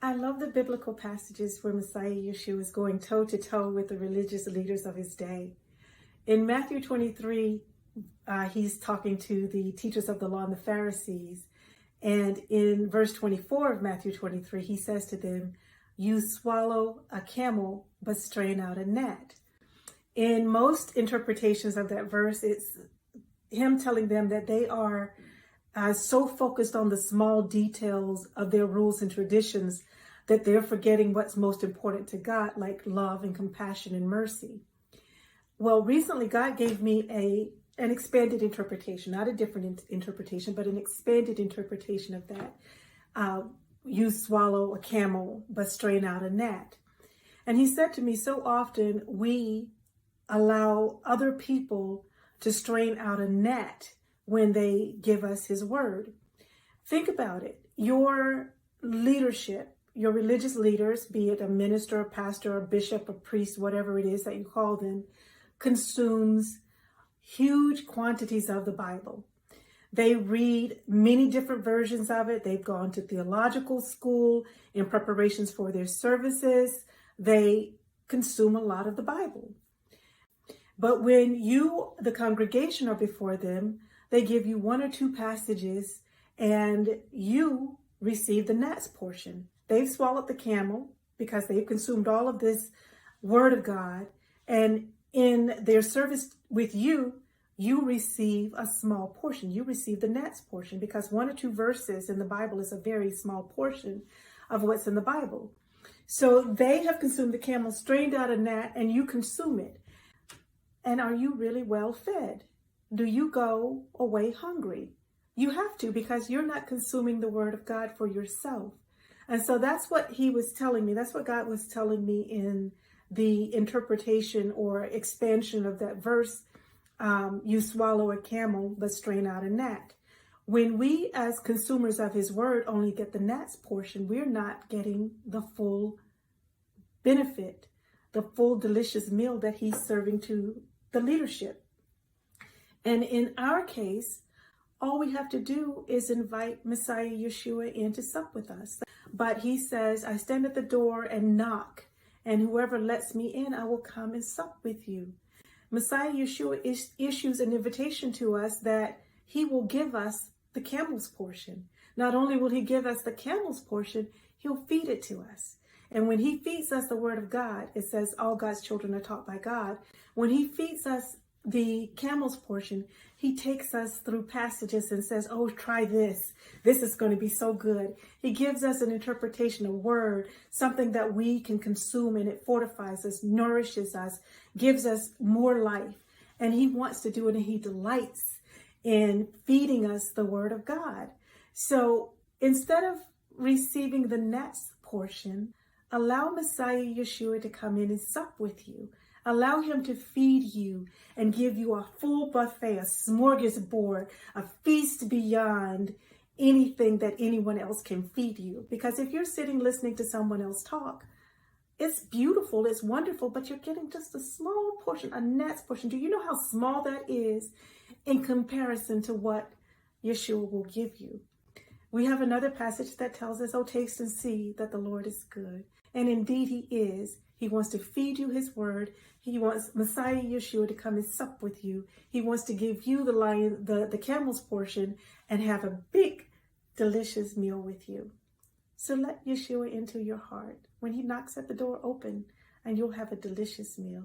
I love the biblical passages where Messiah Yeshua is going toe to toe with the religious leaders of his day. In Matthew 23, he's talking to the teachers of the law and the Pharisees. And in verse 24 of Matthew 23, he says to them, "You swallow a camel, but strain out a gnat." In most interpretations of that verse, it's him telling them that they are so focused on the small details of their rules and traditions that they're forgetting what's most important to God, like love and compassion and mercy. Well, recently God gave me an expanded interpretation, not a different interpretation, but an expanded interpretation of that. You swallow a camel, but strain out a gnat. And he said to me, so often we allow other people to strain out a gnat when they give us his word. Think about it. Your leadership, your religious leaders, be it a minister, a pastor, a bishop, a priest, whatever it is that you call them, consumes huge quantities of the Bible. They read many different versions of it. They've gone to theological school in preparations for their services. They consume a lot of the Bible. But when you, the congregation, are before them, they give you one or two passages and you receive the gnat's portion. They've swallowed the camel because they've consumed all of this word of God. And in their service with you, you receive a small portion. You receive the gnat's portion because one or two verses in the Bible is a very small portion of what's in the Bible. So they have consumed the camel, strained out a gnat, and you consume it. And are you really well fed? Do you go away hungry? You have to, because you're not consuming the word of God for yourself. And so that's what he was telling me. That's what God was telling me in the interpretation or expansion of that verse. You swallow a camel, but strain out a gnat. When we as consumers of his word only get the gnat's portion, we're not getting the full benefit, the full delicious meal that he's serving to the leadership. And in our case, all we have to do is invite Messiah Yeshua in to sup with us. But he says, I stand at the door and knock, and whoever lets me in, I will come and sup with you. Messiah Yeshua issues an invitation to us that he will give us the camel's portion. Not only will he give us the camel's portion, he'll feed it to us. And when he feeds us the word of God, it says all God's children are taught by God. When he feeds us the camel's portion, he takes us through passages and says, oh, try this. This is going to be so good. He gives us an interpretation, a word, something that we can consume, and it fortifies us, nourishes us, gives us more life. And he wants to do it, and he delights in feeding us the word of God. So instead of receiving the gnat's portion, allow Messiah Yeshua to come in and sup with you. Allow him to feed you and give you a full buffet, a smorgasbord, a feast beyond anything that anyone else can feed you. Because if you're sitting listening to someone else talk, it's beautiful, it's wonderful, but you're getting just a small portion, a gnat's portion. Do you know how small that is in comparison to what Yeshua will give you? We have another passage that tells us, oh, taste and see that the Lord is good. And indeed he is. He wants to feed you his word. He wants Messiah Yeshua to come and sup with you. He wants to give you the camel's portion and have a big, delicious meal with you. So let Yeshua into your heart. When he knocks at the door, open, and you'll have a delicious meal.